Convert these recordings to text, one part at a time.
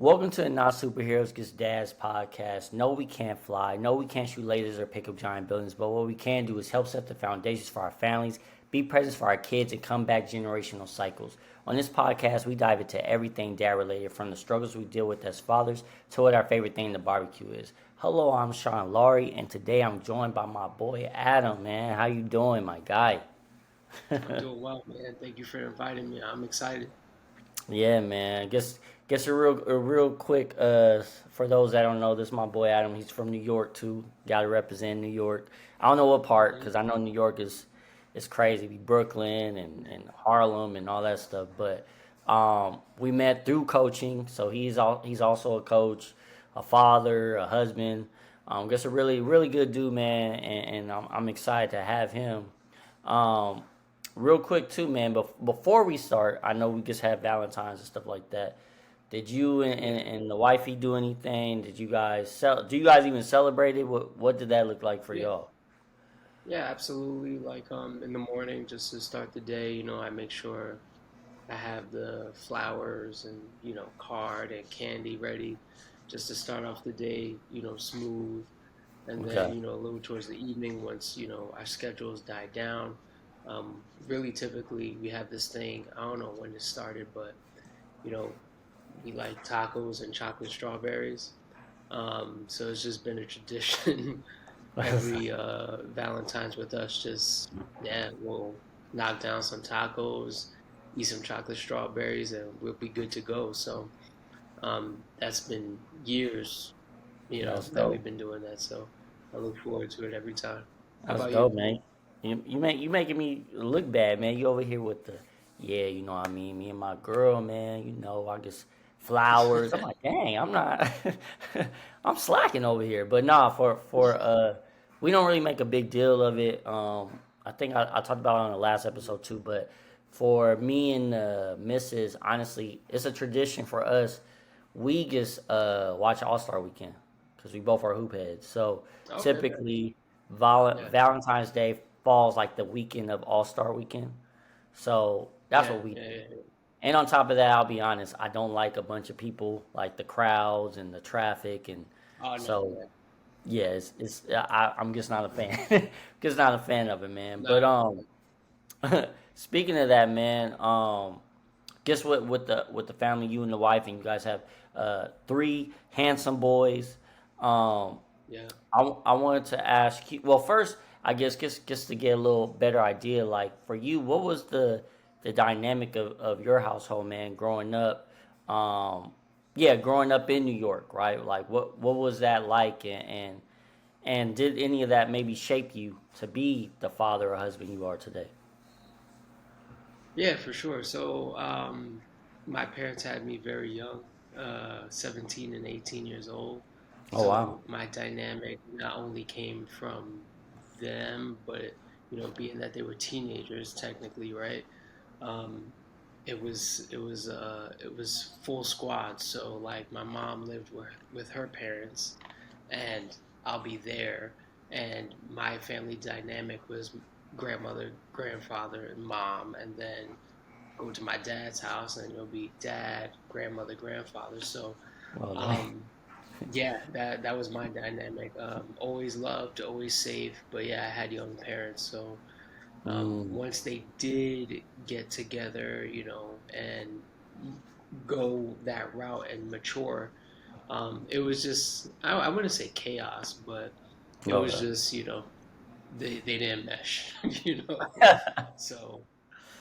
Welcome to the Not Superheroes Gets Dads podcast. No, we can't fly. No, we can't shoot lasers or pick up giant buildings. But what we can do is help set the foundations for our families, be present for our kids, and combat generational cycles. On this podcast, we dive into everything dad related, from the struggles we deal with as fathers to what our favorite thing in the barbecue is. Hello, I'm Sean Laurie, and today I'm joined by my boy Adam. Man, how you doing, my guy? I'm doing well, man. Thank you for inviting me. I'm excited. Yeah, man. Guess a real quick. For those that don't know, this is my boy Adam. He's from New York too. Got to represent New York. I don't know what part hmm because I know New York is crazy. Be Brooklyn and Harlem and all that stuff. But we met through coaching. So he's also a coach, a father, a husband. Just a really good dude, man. And I'm excited to have him. Um, Real quick too, man. But before we start, I know we just had Valentine's and stuff like that. Did you Yeah, and the wifey do anything? Did you guys Do you guys even celebrate it? What did that look like for yeah, y'all? yeah, absolutely. Like in the morning, just to start the day, I make sure I have the flowers and card and candy ready, just to start off the day, smooth. And then Okay. a little towards the evening, once our schedules die down. Really, typically we have this thing. I don't know when it started, but you know, we like tacos and chocolate strawberries. So it's just been a tradition every Valentine's with us. Just yeah, we'll knock down some tacos, eat some chocolate strawberries, and we'll be good to go. So that's been years, That's that dope. we've been doing that. So I look forward to it every time. How That's about you? dope, man. You making me look bad, man. You over here with the yeah, you know what I mean. Me and my girl, man. I guess flowers. I'm like, dang, I'm not. I'm slacking over here, but nah. We don't really make a big deal of it. I think I talked about it on the last episode too, but for me and Mrs. Honestly, it's a tradition for us. We just watch All Star Weekend because we both are hoop heads. So Okay. typically, Yeah. Valentine's Day falls like the weekend of All Star Weekend. So that's Yeah. what we Yeah. do. Yeah. Yeah. And on top of that, I'll be honest, I don't like a bunch of people, like the crowds and the traffic, and Oh no. so Yeah. yeah, I'm just not a fan, just not a fan of it, man. But No. speaking of that, man, guess what? With the family, you and the wife, and you guys have three handsome boys. Um, Yeah. I wanted to ask you. Well, first, I guess just to get a little better idea, like for you, what was the dynamic of your household, man, growing up? Um, yeah, growing up in New York, right? Like, what was that like, and did any of that maybe shape you to be the father or husband you are today? Yeah, for sure. So, my parents had me very young, 17 and 18 years old. Oh wow. So my dynamic not only came from them, but being that they were teenagers, technically, right? Um, it was full squad. So like my mom lived with her parents, and I'll be there. And my family dynamic was grandmother, grandfather, and mom, and then go to my dad's house, and it'll be dad, grandmother, grandfather. So, Well, dang. um, yeah, that was my dynamic. Always loved, always safe, but yeah, I had young parents, so Mm, once they did get together, and go that route and mature, it was just I wouldn't say chaos, but it was okay. just they didn't mesh, So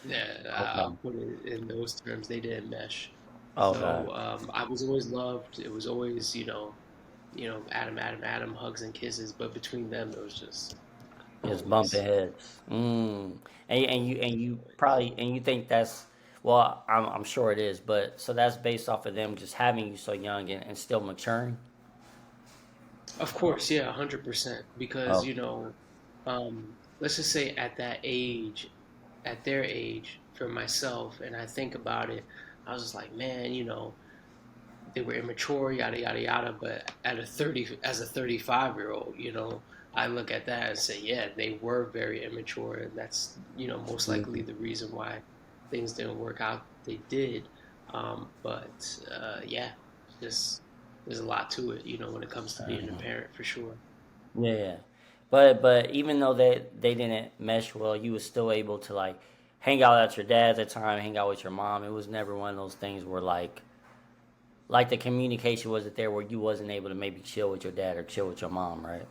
yeah, Okay. I'll put it in those terms. They didn't mesh. Okay. So I was always loved. It was always Adam, Adam, Adam, hugs and kisses. But between them, it was just Just bumping always. heads. And you think that's well, I'm sure it is, but so that's based off of them just having you so young and still maturing. Of course, yeah, 100%. Because Oh, let's just say at that age, at their age, for myself, and I think about it, I was just like, man, they were immature, yada yada yada. But as a 35-year-old, I look at that and say, yeah, they were very immature, and that's most likely mhm. the reason why things didn't work out. They did, but yeah, just there's a lot to it, when it comes to being a Mhm. parent for sure. Yeah, but even though they didn't mesh well, you was still able to like hang out at your dad's at the time, hang out with your mom. It was never one of those things where like the communication wasn't there where you wasn't able to maybe chill with your dad or chill with your mom, right?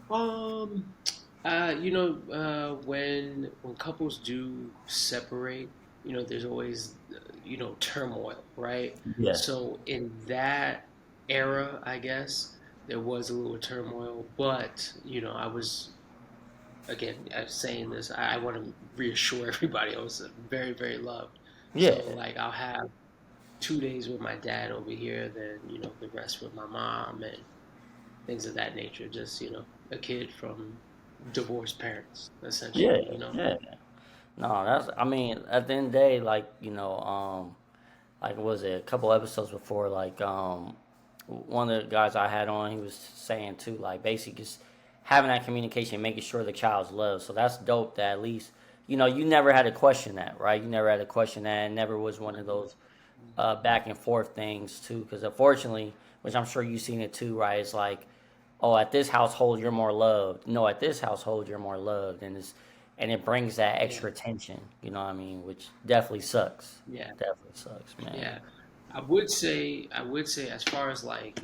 Um, when couples do separate, there's always turmoil, right? Yeah. So in that era, I guess there was a little turmoil, but I was again I'm saying this. I want to reassure everybody I was very very loved. Yeah. So like I'll have 2 days with my dad over here, then the rest with my mom and things of that nature. Just a kid from divorced parents, Yeah. essentially. Yeah. No, that's I mean, at the end of the day, like was it a couple episodes before, like one of the guys I had on, he was saying too, like basically just having that communication, making sure the child's loved. So that's dope that at least, you never had to question that, right? You never had to question that. It never was one of those back and forth things too, because unfortunately, which I'm sure you've seen it too, right? It's like, oh, at this household you're more loved. No, at this household you're more loved, and it brings that Yeah, extra tension. You know what I mean? Which definitely sucks. yeah, Definitely sucks, man. yeah. I would say, as far as like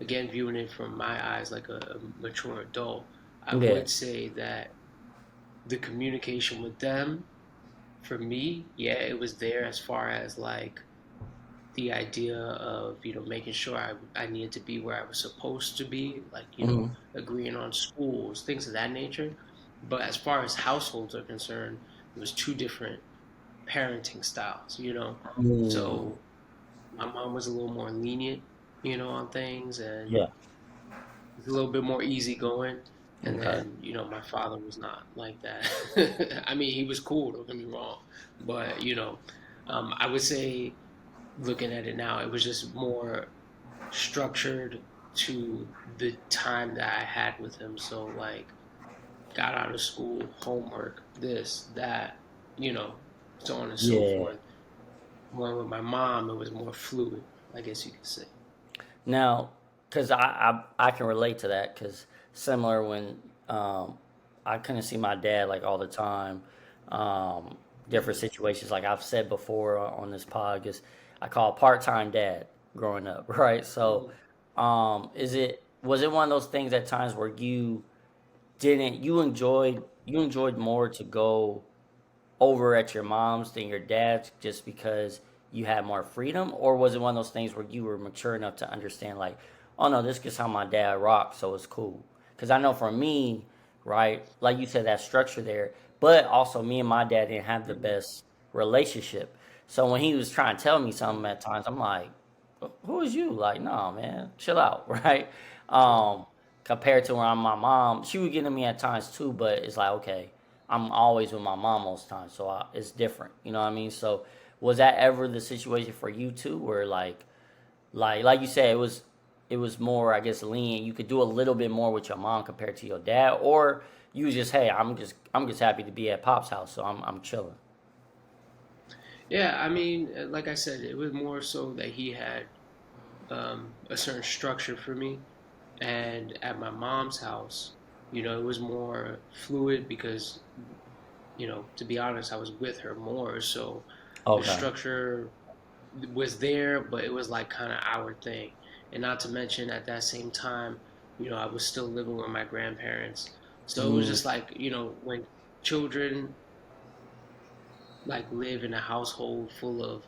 again, viewing it from my eyes like a mature adult, I Yeah. would say that the communication with them, for me, yeah, it was there as far as like the idea of making sure I needed to be where I was supposed to be, like Hmm. agreeing on schools, things of that nature. But as far as households are concerned, it was two different parenting styles. Mm. So my mom was a little more lenient, on things, and Yeah. was a little bit more easygoing. And Okay. then, my father was not like that. I mean, he was cool, don't get me wrong. But, I would say, looking at it now, it was just more structured to the time that I had with him. So, like, got out of school, homework, this, that, you know, so on and so Yeah. forth. When with my mom, it was more fluid, I guess you could say. Now, because I can relate to that, because similar when I couldn't see my dad like all the time, different Hmm. situations like I've said before on this podcast, I call a part time dad growing up, right? So, Hmm. is it was it one of those things at times where you enjoyed more to go over at your mom's than your dad's just because you had more freedom, or was it one of those things where you were mature enough to understand like, oh no, this is how my dad rocks, so it's cool? Because I know for me, right, like you said, that structure there, but also me and my dad didn't have the Hmm. best relationship. So when he was trying to tell me something at times, I'm like, who is you? Like, no, man, chill out, right? Hmm. Um, Compared to where I'm my mom, she would get to me at times too, but it's like, okay, I'm always with my mom most times, so it's different. You know what I mean? So was that ever the situation for you too, where like you said, it was more, I guess, lenient. You could do a little bit more with your mom compared to your dad, or you was just, hey, I'm just happy to be at Pop's house, so I'm chilling. Yeah, I mean, like I said, it was more so that he had a certain structure for me. And at my mom's house, it was more fluid because, to be honest, I was with her more. So the Okay. structure was there, but it was like kind of our thing. And not to mention at that same time, I was still living with my grandparents. So it was Mm, just like, when children like live in a household full of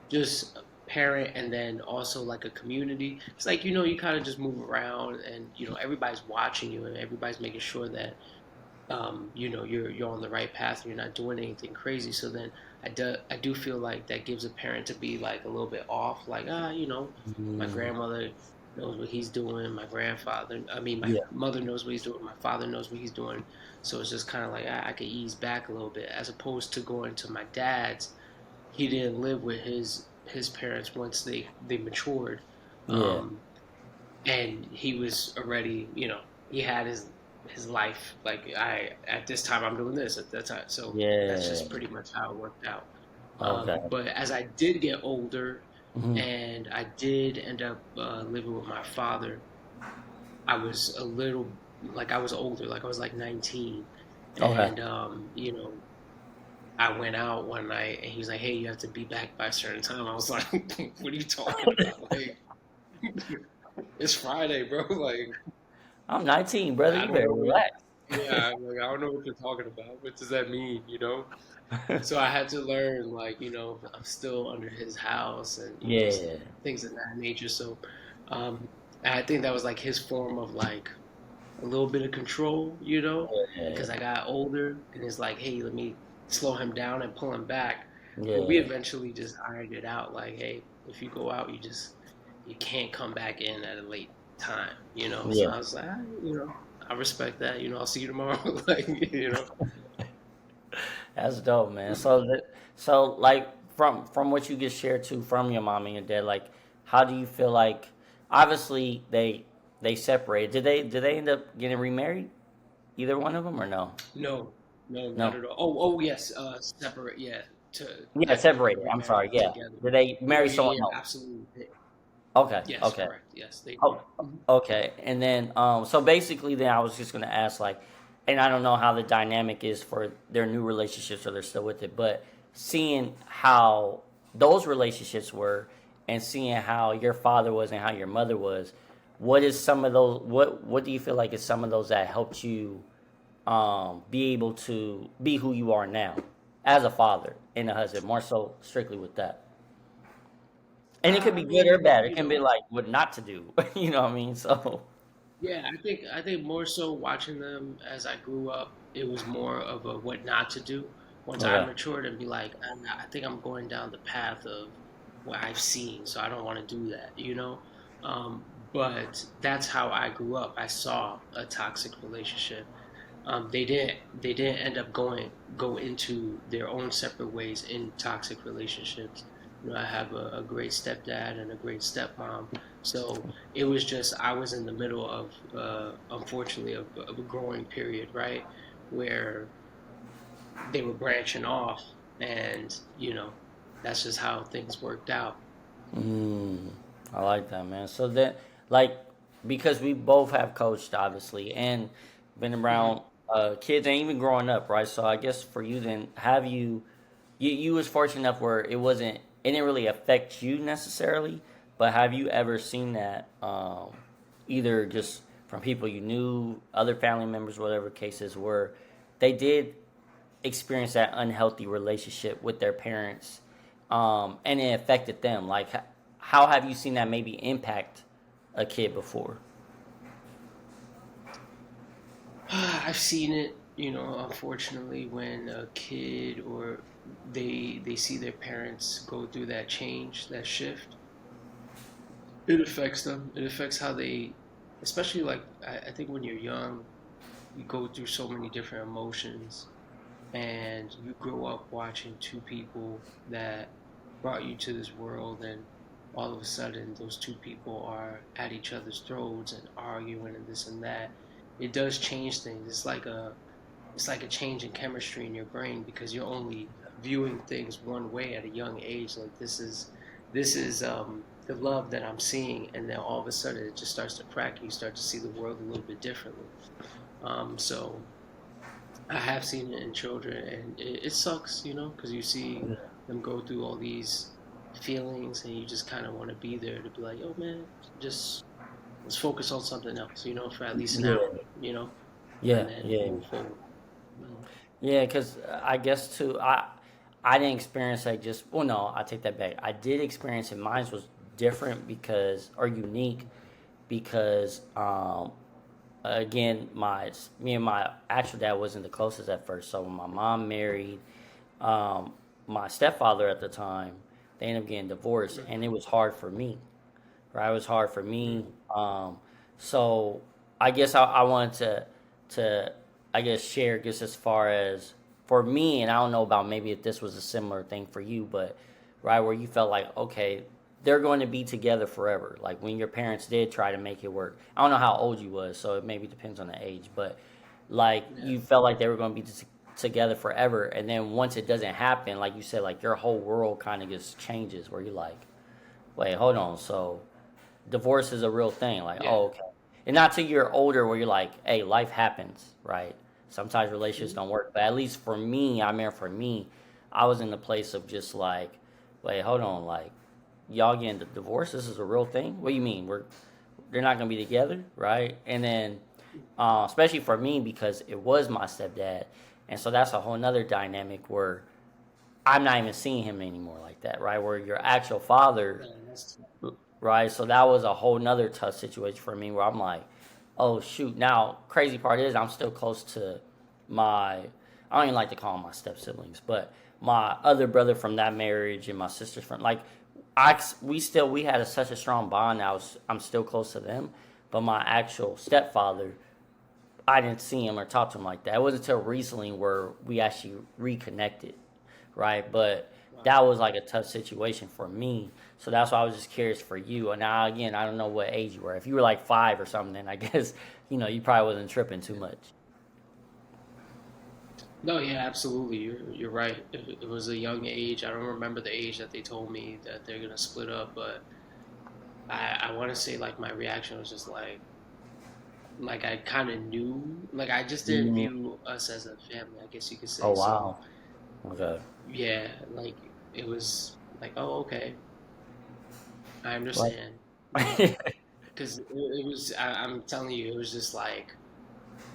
just a parent and then also like a community, it's like you kind of just move around and everybody's watching you and everybody's making sure that you're on the right path and you're not doing anything crazy. So then I do feel like that gives a parent to be like a little bit off, like my mm, grandmother knows what he's doing, my grandfather, I mean my yeah. mother knows what he's doing, my father knows what he's doing. So it's just kind of like I could ease back a little bit as opposed to going to my dad's. He didn't live with his parents once they matured. Yeah. um, and he was already, he had his life. Like I at this time I'm doing this at that time, so that's Yeah. just pretty much how it worked out. Okay. But as I did get older, Hmm. and I did end up living with my father. I was a little like I was older, like I was like 19, Okay. and I went out one night and he was like, "Hey, you have to be back by a certain time." I was like, "What are you talking about? Like, it's Friday, bro. Like, I'm 19, brother. I You don't better know what. relax. Yeah, like I don't know what you're talking about. What does that mean? So I had to learn, like, I'm still under his house and Yeah. things of that nature. So, um, I think that was like his form of like a little bit of control, because Yeah. I got older and it's like, hey, let me slow him down and pull him back. But we Yeah. eventually just ironed it out. Like, hey, if you go out, you can't come back in at a late time. So Yeah. I was like, I respect that. I'll see you tomorrow. Like. That's dope, man. So like from what you just shared too from your mom and your dad, like how do you feel like obviously they separated. Did they end up getting remarried? Either one of them or no? No, no, not No. at all. Oh, yes, separate. Yeah, Yeah, like when they separated. I'm sorry. remarried Yeah. together. Did they No, marry yeah, someone yeah, else? absolutely. Okay. Yes, Okay. correct. Yes, they did. Oh, okay. And then, so basically, then I was just gonna ask, like, and I don't know how the dynamic is for their new relationships, or they're still with it, but seeing how those relationships were, and seeing how your father was and how your mother was, what is some of those? What do you feel like is some of those that helped you, be able to be who you are now, as a father and a husband, more so strictly with that. And it could I be good or mean, bad. It can be like what not to do. You know what I mean? So. yeah, I think more so watching them as I grew up, it was more of a what not to do. Once I Okay. matured and be like, I think I'm going down the path of what I've seen, so I don't want to do that. But that's how I grew up. I saw a toxic relationship. They didn't end up go into their own separate ways in toxic relationships. I have a great stepdad and a great stepmom. So it was just I was in the middle of unfortunately of a growing period, right, where they were branching off, and that's just how things worked out. Mm, I like that, man. So then, like, because we both have coached, obviously, and been Hmm. around kids and even growing up, right? So I guess for you, then, you was fortunate enough where it didn't really affect you necessarily, but have you ever seen that, either just from people you knew, other family members, whatever cases, where they did experience that unhealthy relationship with their parents, and it affected them. Like, how have you seen that maybe impact a kid before? I've seen it, unfortunately, when a kid or they see their parents go through that change, that shift, it affects them. It affects how they, especially like I think when you're young, you go through so many different emotions, and you grow up watching two people that brought you to this world, and all of a sudden those two people are at each other's throats and arguing and this and that. It does change things. It's like a change in chemistry in your brain because you're only viewing things one way at a young age. Like this is the love that I'm seeing, and then all of a sudden it just starts to crack. And you start to see the world a little bit differently. So I have seen it in children, and it sucks, because you see them go through all these feelings, and you just kind of want to be there to be like, "Oh man, just let's focus on something else," for at least an hour, Yeah, and yeah, then yeah, move forward. Mhm. yeah. Because I guess too, I didn't experience that. Just well, no, I take that back. I did experience it. Mine was different because or unique because again, my me and my actual dad wasn't the closest at first. So when my mom married um, my stepfather at the time, they ended up getting divorced, and it was hard for me. Right, it was hard for me. Mhm. So I guess I wanted to I guess share just as far as for me, and I don't know about maybe if this was a similar thing for you, but right where you felt like okay, they're going to be together forever. Like when your parents did try to make it work. I don't know how old you was, so it maybe depends on the age, but like Yeah. you felt like they were going to be together forever, and then once it doesn't happen, like you said, like your whole world kind of just changes. Where you're like, wait, hold on. So divorce is a real thing. Like, Yeah. oh, okay. And not till you're older where you're like, hey, life happens, right? Sometimes relationships Mhm. don't work. But at least for me, I mean, for me, I was in the place of just like, wait, hold on. Like, y'all getting the divorce? This is a real thing? What do you mean? They're not going to be together, right? And then, especially for me, because it was my stepdad. And so that's a whole nother dynamic where I'm not even seeing him anymore like that, right? Where your actual father, Yeah, that's right? So that was a whole nother tough situation for me where I'm like, oh shoot. Now, crazy part is I'm still close to my, I don't even like to call them my step siblings, but my other brother from that marriage and my sister's from like, we had such a strong bond. I'm still close to them, but my actual stepfather, I didn't see him or talk to him like that. It wasn't until recently where we actually reconnected, right? But wow. that was like a tough situation for me. So that's why I was just curious for you. And now again, I don't know what age you were. If you were like 5 or something, then I guess you probably wasn't tripping too much. No, yeah, absolutely. You're right. It was a young age. I don't remember the age that they told me that they're gonna split up, but I want to say like my reaction was just like I kind of knew, like I just didn't Mm. view us as a family, I guess you could Oh say. So wow. Okay. yeah, like it was like, oh, okay, I Like. understand, because it was. I'm telling you, it was just like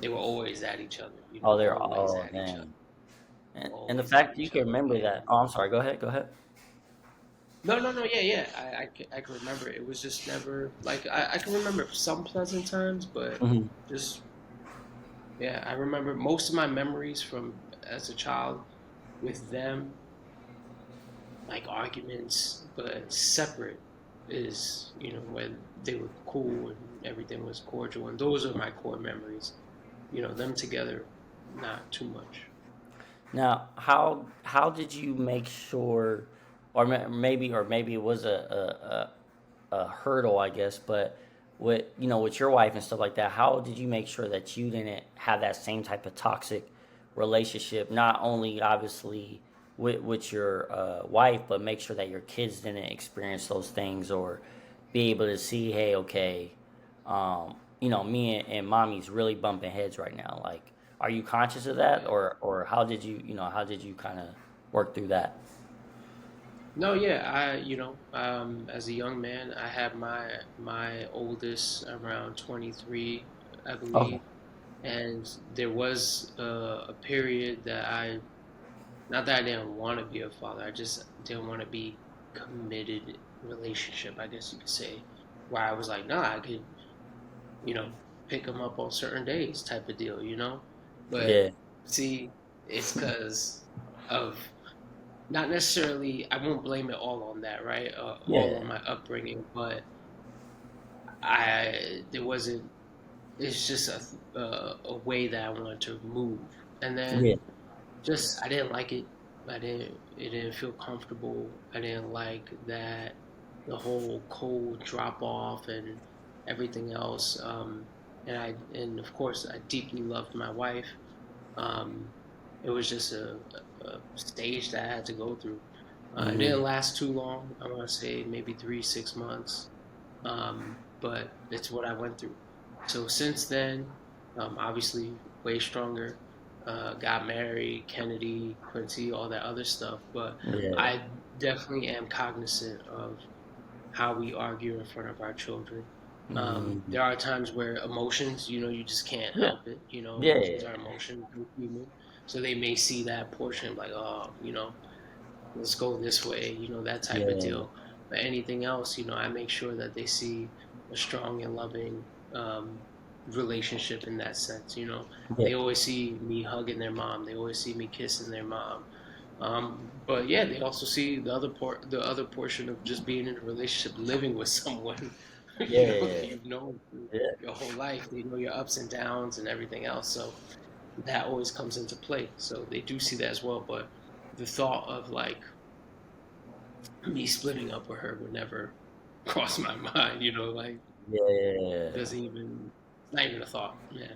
they were always at each other, Oh, they're always oh at each other, dang. And the always at fact that you each can other, remember and that. Oh, I'm sorry. Go ahead. Go ahead. no, no, no, yeah, yeah, I can remember it. It was just never like I can remember some pleasant times, but Hmm. just yeah, I remember most of my memories from as a child with them like arguments, but separate is when they were cool and everything was cordial, and those are my core memories. Them together, not too much. Now, how did you make sure, or maybe it was a hurdle, I guess, but with your wife and stuff like that, how did you make sure that you didn't have that same type of toxic relationship? Not only obviously with your wife, but make sure that your kids didn't experience those things or be able to see, hey, okay, me and mommy's really bumping heads right now. Like, are you conscious of that, Yeah. or how did you kind of work through that? No, yeah, as a young man, I had my oldest around 23, I Okay. believe, and there was a period that not that I didn't want to be a father, I just didn't want to be committed relationship, I guess you could say, where I was like, nah, I could, you know, pick him up on certain days type of deal. But Yeah. see, it's because of not necessarily, I won't blame it all on that, right? All Yeah. on my upbringing, but there wasn't, it's just a way that I wanted to move. And Yeah. then just I didn't like it. It didn't feel comfortable. I didn't like that the whole cold drop off and everything else. And of course I deeply loved my wife. Um, it was just a stage that I had to go through. It Hmm. didn't last too long. I want to say maybe 3, 6 months. But it's what I went through. So since then, obviously way stronger. Got married, Kennedy, Quincy, all that other stuff. But Yeah. I definitely am cognizant of how we argue in front of our children. Hmm. There are times where emotions, you just can't Yeah. help it. Emotions Yeah. are emotions, we're human. So they may see that portion like, oh, let's go this way, that type of Yeah. deal. But anything else, I make sure that they see a strong and loving um, relationship in that sense. Yeah. They always see me hugging their mom. They always see me kissing their mom. But yeah, they also see the other portion of just being in a relationship, living with someone, that Yeah. you've known through Yeah. your whole life. They know your ups and downs and everything else. So that always comes into play. So they do see that as well. But the thought of like me splitting up with her would never cross my mind, like Yeah. doesn't even not even a thought. Yeah.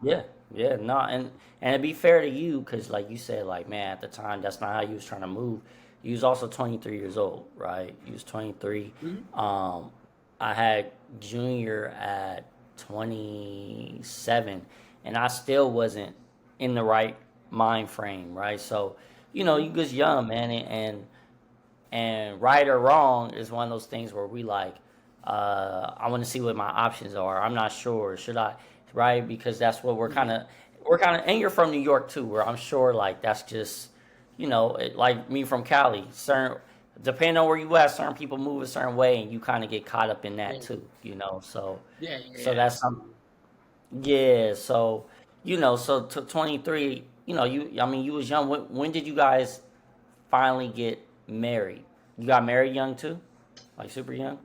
Yeah. Yeah. No, and to be fair to you, because like you said, like man, at the time that's not how you was trying to move. you was also 23 years old, right? You was 23. Mhm. Um, I had Junior at 27, and I still wasn't in the right mind frame, right? So, Mhm. you just young, man, and right or wrong is one of those things where we like, I want to see what my options are. I'm not sure. Should I, right? Because that's what Yeah. we're kind of, and you're from New York too, where I'm sure like that's just, like me from Cali. Certain, depending on where you at, certain people move a certain way, and you kind of get caught up in that Yeah. too. So, Yeah. so Yeah. that's some, Absolutely. yeah. So, so to 23, I mean, you was young. When did you guys finally get married? You got married young too, like super young.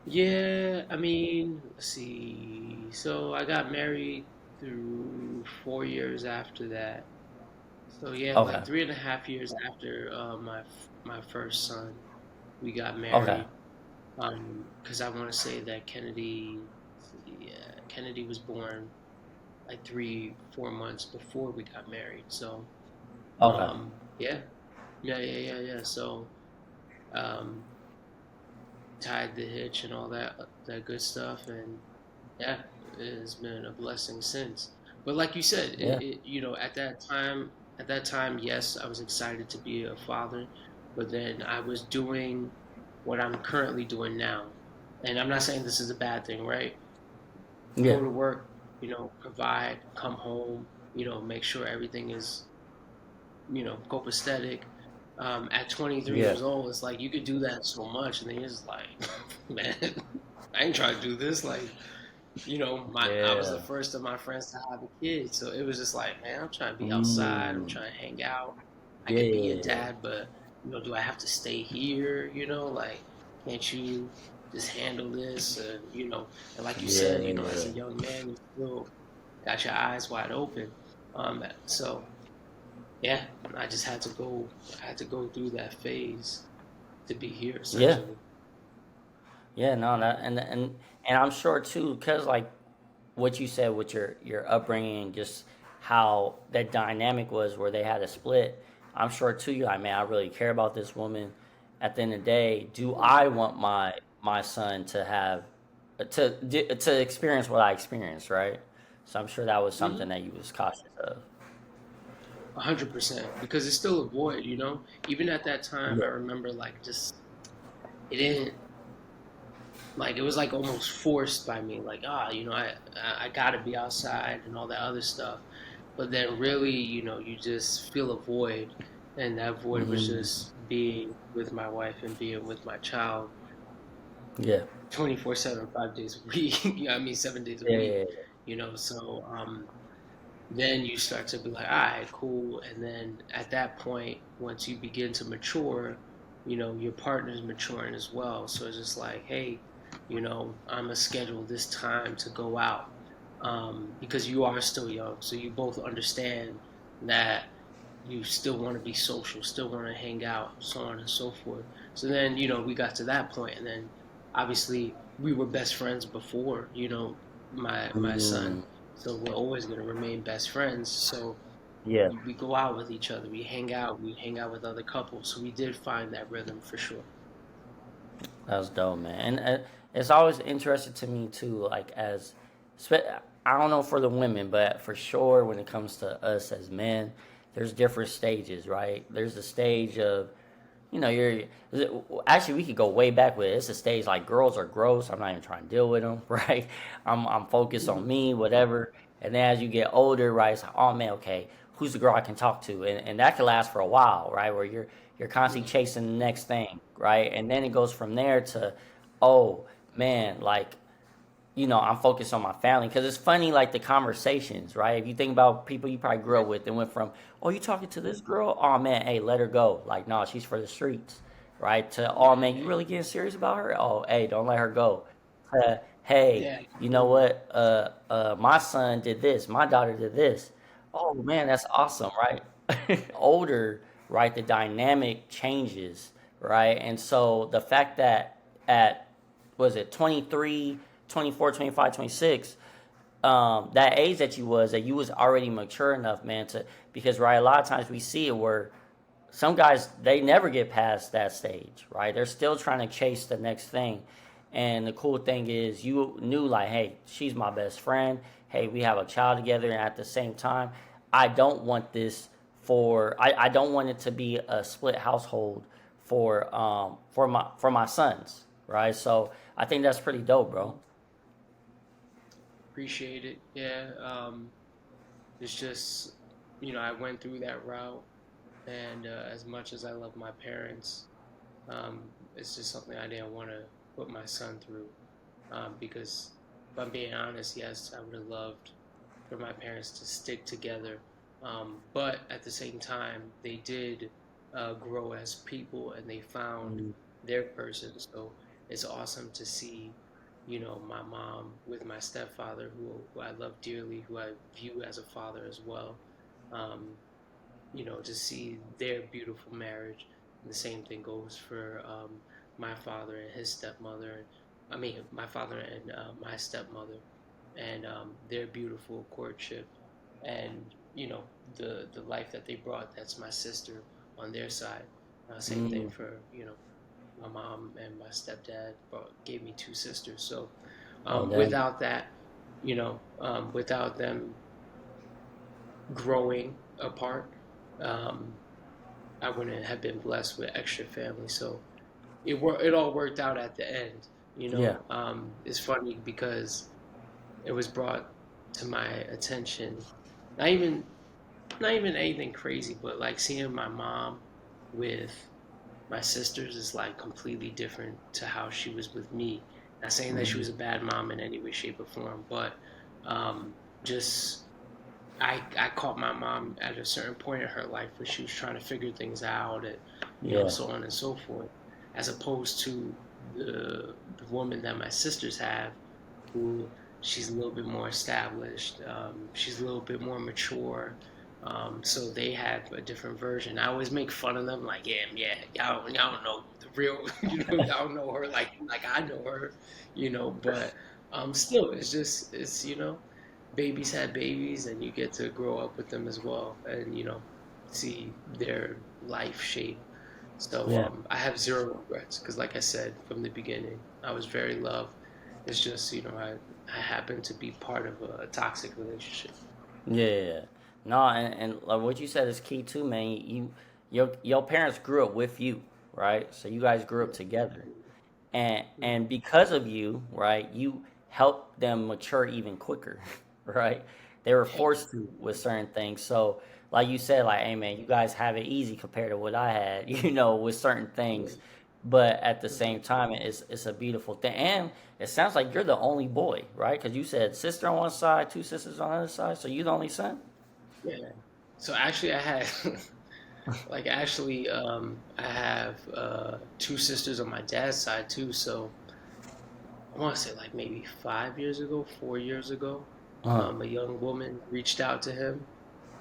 Yeah. I mean, let's see. So I got married through 4 years after that. So yeah, Okay. like 3.5 years after my first son, we got Okay. married. Because I want to say that Kennedy was born like 3, 4 months before we got married. So, Okay. yeah, yeah. So, um, tied the hitch and all that good stuff, and yeah, it has been a blessing since. But like you said, Yeah. at that time, yes, I was excited to be a father, but then I was doing what I'm currently doing now, and I'm not saying this is a bad thing, right? Yeah. Go to work, provide, come home, make sure everything is, copacetic. At 23 Yeah. years old, it's like you could do that so much, and then you're just like, man, I ain't trying to do this. Like, I was the Yeah. first of my friends to have a kid, so it was just like, man, I'm trying to be outside. I'm Mm. trying to hang out. I could be a Yeah. dad, but do I have to stay here? Like, can't you just handle this? And like you said, as Yeah. a young man, you still got your eyes wide open. So yeah, I just had to go. I had to go through that phase to be here, Yeah. essentially. Yeah. No. That and I'm sure too, cause like what you said with your upbringing, just how that dynamic was where they had a split. I'm sure too. You like, man, I really care about this woman. At the end of the day, do I want my son to have to experience what I experienced, right? So I'm sure that was Mm-hmm. something that you was cautious of. 100%, because it's still a void. Even at that time, I Yeah. remember like just it didn't like it was like almost forced by me. Like I got to be outside and all that other stuff. But then really, you just feel a void, and that void was Mm. just being with my wife and being with my child Yeah. 24/7, 5 days a week. I mean 7 days a Yeah. week. Yeah. So then you start to be like, all right, cool. And then at that point, once you begin to mature, your partner's maturing as well. So it's just like, hey, I'm gonna schedule this time to go out, because you are still young. So you both understand that you still want to be social, still want to hang out, so on and so forth. So then, we got to that point, and then obviously we were best friends before, my son. Mm. So we're always going to remain best friends. So Yeah. we go out with each other, we hang out with other couples. So we did find that rhythm for sure. That was dope, man. And it's always interesting to me too, like I don't know for the women, but for sure when it comes to us as men, there's different stages, right? There's the stage of, you're actually we could go way back with it. It's a stage like girls are gross. I'm not even trying to deal with them, right? I'm focused on Mhm. me, whatever. And then as you get older, right, it's like, oh man, okay, who's the girl I can talk to? And that can last for a while, right? Where you're constantly Yeah, chasing the next thing, right? And then it goes from there to, oh man, like, I'm focused on my family because it's funny, like the conversations, right? If you think about people you probably grew yeah, up with, and went from, oh, you talking to this girl? Oh man, hey, let her go. Like, no, she's for the streets, right? To, yeah, oh man, you yeah, really getting serious about her? Oh, hey, don't let her go. Hey, yeah, you know absolutely. what? My son did this. My daughter did this. Oh man, that's awesome, right? Older, right? The dynamic changes, right? And so the fact that at was it 23, 24, 25, 26, that age that you was already mature enough, man, to because right a lot of times we see it where some guys, they never get past that stage, right? They're still trying to chase the next thing. And the cool thing is, you knew, like, hey, she's my best friend. Hey, we have a child together. And at the same time, I don't want this I don't want it to be a split household for my sons, right? So I think that's pretty dope, bro. Appreciate it. Yeah. It's just, I went through that route, and as much as I love my parents, um, it's just something I didn't want to put my son through. Because, if I'm being honest, yes, I would have loved for my parents to stick together. But at the same time, they did grow as people and they found Mm. their person. So it's awesome to see, my mom with my stepfather, who I love dearly, who I view as a father as well. Um, to see their beautiful marriage. And the same thing goes for my father and his stepmother. I mean, my father and my stepmother, and their beautiful courtship, and the life that they brought. That's my sister on their side. Same thing Mm. for my mom and my stepdad gave me two sisters. So Oh, damn. without that, without them growing apart, um, I wouldn't have been blessed with extra family. So it all worked out at the end. Yeah. It's funny because it was brought to my attention. Not even not even anything crazy, but like seeing my mom with my sisters is like completely different to how she was with me. Not saying that she Mm. was a bad mom in any way, shape, or form, but just I caught my mom at a certain point in her life where she was trying to figure things out, and Yeah. so on and so forth, as opposed to the woman that my sisters have, who she's a little bit more established, she's a little bit more mature. So they have a different version. I always make fun of them, like, yeah, yeah, y'all don't know the real, y'all don't know her like I know her, But still, it's babies had babies, and you get to grow up with them as well, and see their life shape. So Yeah. I have zero regrets because, like I said from the beginning, I was very loved. It's just I happen to be part of a toxic relationship. Yeah. No, and like what you said is key too, man. Your parents grew up with you, right? So you guys grew up together. And because of you, right, you helped them mature even quicker, right? They were Yep. forced to with certain things. So, like you said, like, hey man, you guys have it easy compared to what I had, with certain things. But at the same time, it's a beautiful thing. And it sounds like you're the only boy, right? Because you said sister on one side, two sisters on the other side. So you the only son? Yeah. So actually, I had I have two sisters on my dad's side too. So I want to say like maybe 5 years ago, 4 years ago, Uh, a young woman reached out to him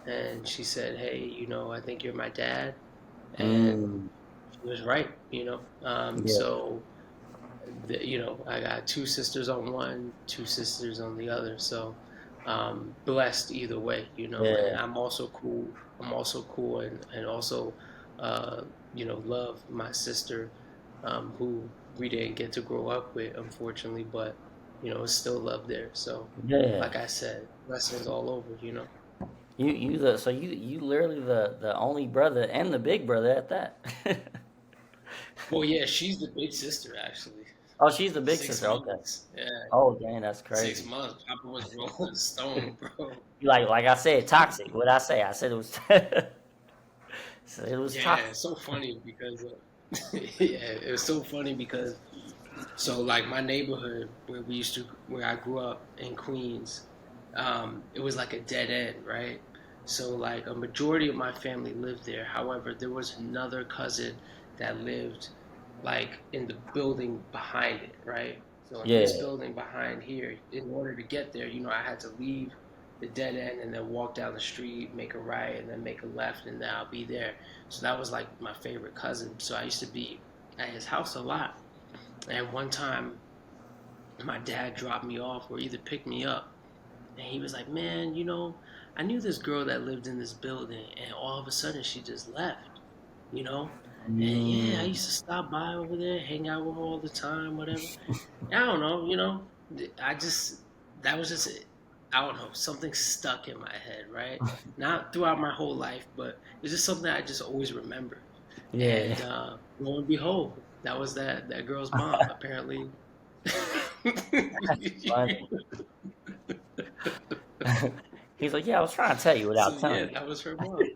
and she said, "Hey, I think you're my dad," and mm, she was right. yeah, So I got two sisters on one, two sisters on the other. So blessed either way, and yeah, I'm also cool. I'm also cool and also love my sister, who we didn't get to grow up with, unfortunately, but it's still love there. So yeah. like I said, blessings all over. You literally the only brother and the big brother at that. Well, yeah, she's the big sister actually. Oh, she's the big Six sister. Okay. months. Yeah, Oh, dang, that's 6 crazy. months. Papa was rolling stone, bro. Like I said, toxic. What I say? I said it was. Said it was Yeah, toxic. it's so funny because yeah, it was so funny because so like my neighborhood where I grew up in Queens, it was like a dead end, right? So like a majority of my family lived there. However, there was another cousin that lived like in the building behind it, right? So in this Yeah. building behind here, in order to get there, I had to leave the dead end and then walk down the street, make a right, and then make a left, and then I'll be there. So that was like my favorite cousin. So I used to be at his house a lot. And one time, my dad dropped me off or either picked me up. And he was like, "Man, I knew this girl that lived in this building, and all of a sudden she just left." you know. And yeah, I Mm, used to stop by over there, hang out with her all the time, whatever. I don't know, I just that was just I don't know, something stuck in my head, right? Not throughout my whole life, but it's just something I just always remember. yeah. And lo and behold, that was that girl's mom. Apparently, Funny. He's like, yeah, I was trying to tell you so without yeah, telling you. that was her mom.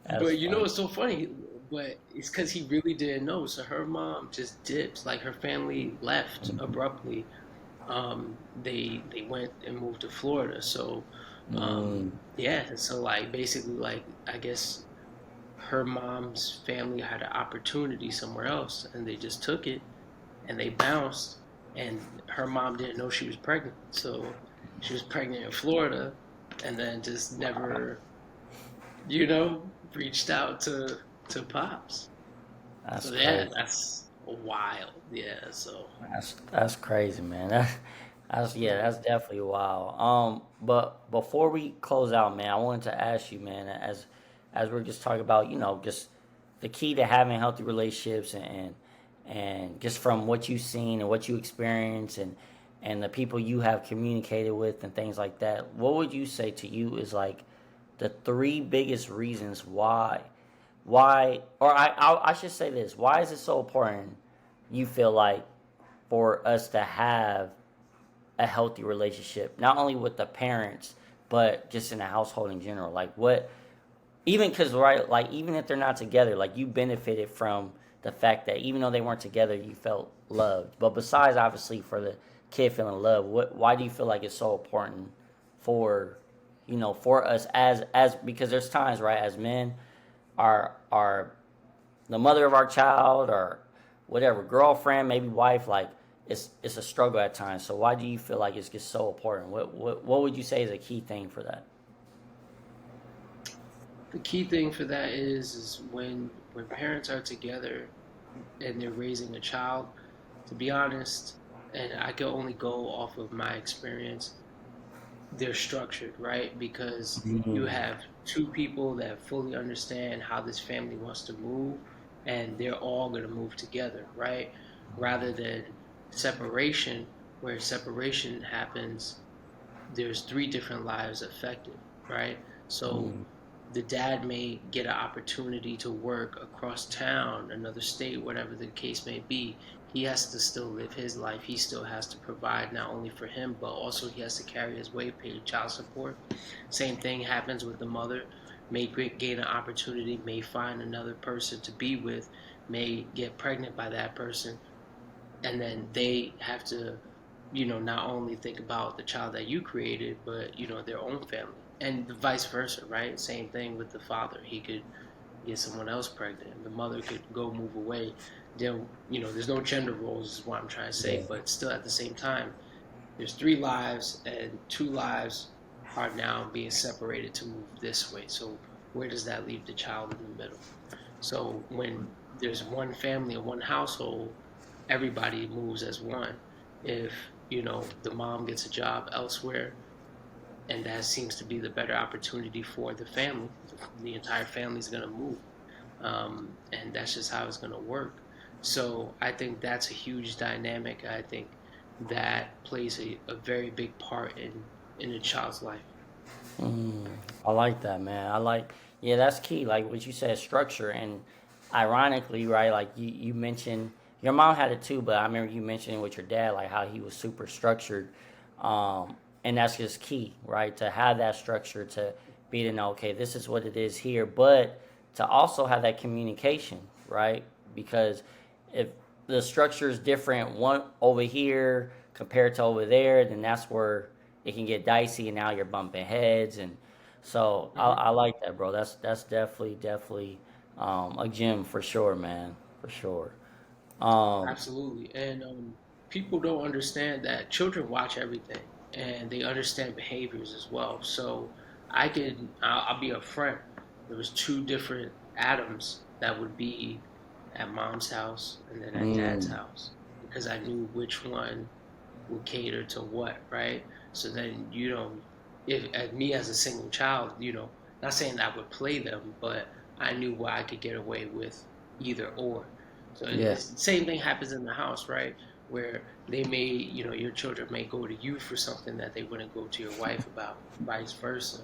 That's But funny. it's so funny. But it's because he really didn't know. So her mom just dipped. Like her family left abruptly. They went and moved to Florida. So Mm, yeah. So like basically like I guess her mom's family had an opportunity somewhere else, and they just took it and they bounced. And her mom didn't know she was pregnant. So she was pregnant in Florida, and then just never reached out to pops. that's So yeah, crazy. that's wild. Yeah. So That's crazy, man. That's yeah, mhm. that's definitely wild. But before we close out, man, I wanted to ask you, man, as we're just talking about, just the key to having healthy relationships and just from what you've seen and what you experience and the people you have communicated with and things like that, what would you say to you is like the three biggest reasons why or I should say this, why is it so important you feel like for us to have a healthy relationship, not only with the parents, but just in the household in general? Like, what, even because, right, like, even if they're not together, like, you benefited from the fact that even though they weren't together, you felt loved. But besides, obviously, for the kid feeling loved, why do you feel like it's so important for, for us because there's times, right, as men, our the mother of our child or whatever girlfriend, maybe wife, like it's a struggle at times. So why do you feel like it's just so important? What would you say is a key thing for that? The key thing for that is when parents are together and they're raising a child. To be honest, and I can only go off of my experience, they're structured, right? Because you Mm, have two people that fully understand how this family wants to move, and they're all going to move together, right? Rather than separation, where separation happens, there's three different lives affected, right? So mm, the dad may get an opportunity to work across town, another state, whatever the case may be. He has to still live his life. He still has to provide not only for him, but also he has to carry his weight, pay child support. Same thing happens with the mother. May gain an opportunity, may find another person to be with, may get pregnant by that person, and then they have to not only think about the child that you created, but their own family, and vice versa, right? Same thing with the father. He could get someone else pregnant, and the mother could go move away. Then there's no gender roles is what I'm trying to yeah. say, but still at the same time there's three lives, and two lives are now being separated to move this way. So where does that leave the child in the middle? So when there's one family and one household, everybody moves as one. If the mom gets a job elsewhere, and that seems to be the better opportunity for the family, the entire family is going to move, and that's just how it's going to work. So I think that's a huge dynamic. I think that plays a very big part in a child's life. Mm, I like that, man. Yeah, that's key. Like what you said, structure. And ironically, right, like you mentioned, your mom had it too, but I remember you mentioning with your dad, like how he was super structured. And that's just key, right? To have that structure, to be to know, okay, this is what it is here, but to also have that communication, right? Because if the structure is different one over here compared to over there, then that's where it can get dicey, and now you're bumping heads. And so I, Hmm. I like that, bro. That's definitely a gem for sure, man, for sure. Um, Absolutely. And people don't understand that children watch everything and they understand behaviors as well. So I'll be upfront. There was two different Adams that would be at mom's house and then at dad's mm, house because I knew which one would cater to what, right? So then, if as me as a single child, not saying that I would play them, but I knew what I could get away with either or. So Yeah. it's the same thing happens in the house, right? Where they may, your children may go to you for something that they wouldn't go to your wife about, vice versa.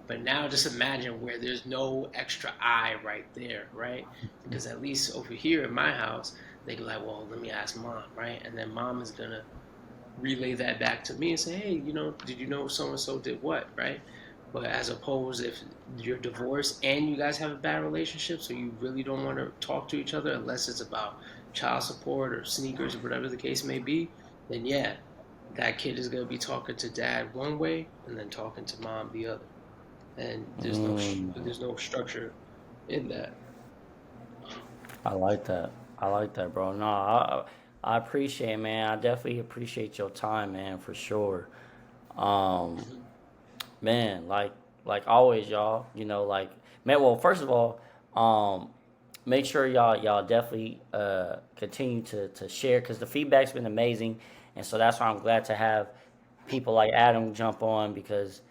But now just imagine where there's no extra eye right there, right? Because at least over here in my house, they go like, well, let me ask mom, right? And then mom is gonna relay that back to me and say, hey, did you know so and so did what, right? But as opposed, if you're divorced and you guys have a bad relationship, so you really don't want to talk to each other unless it's about child support or sneakers or whatever the case may be, then yeah, that kid is going to be talking to dad one way and then talking to mom the other. And Mm, there's no structure in that. I like that. I like that, bro. No, I appreciate it, man. I definitely appreciate your time, man, for sure. Um, Hmm. man, like always, y'all. Like man. Well, first of all, um, make sure y'all definitely continue to share because the feedback's been amazing, and so that's why I'm glad to have people like Adam jump on because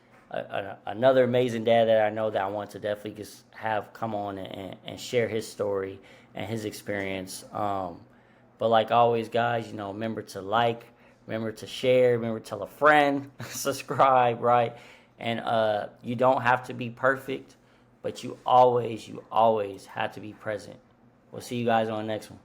another amazing dad that I know that I want to definitely just have come on and share his story and his experience. But like always, guys, remember to like, remember to share, remember to tell a friend, subscribe, right? And you don't have to be perfect, but you always have to be present. We'll see you guys on the next one.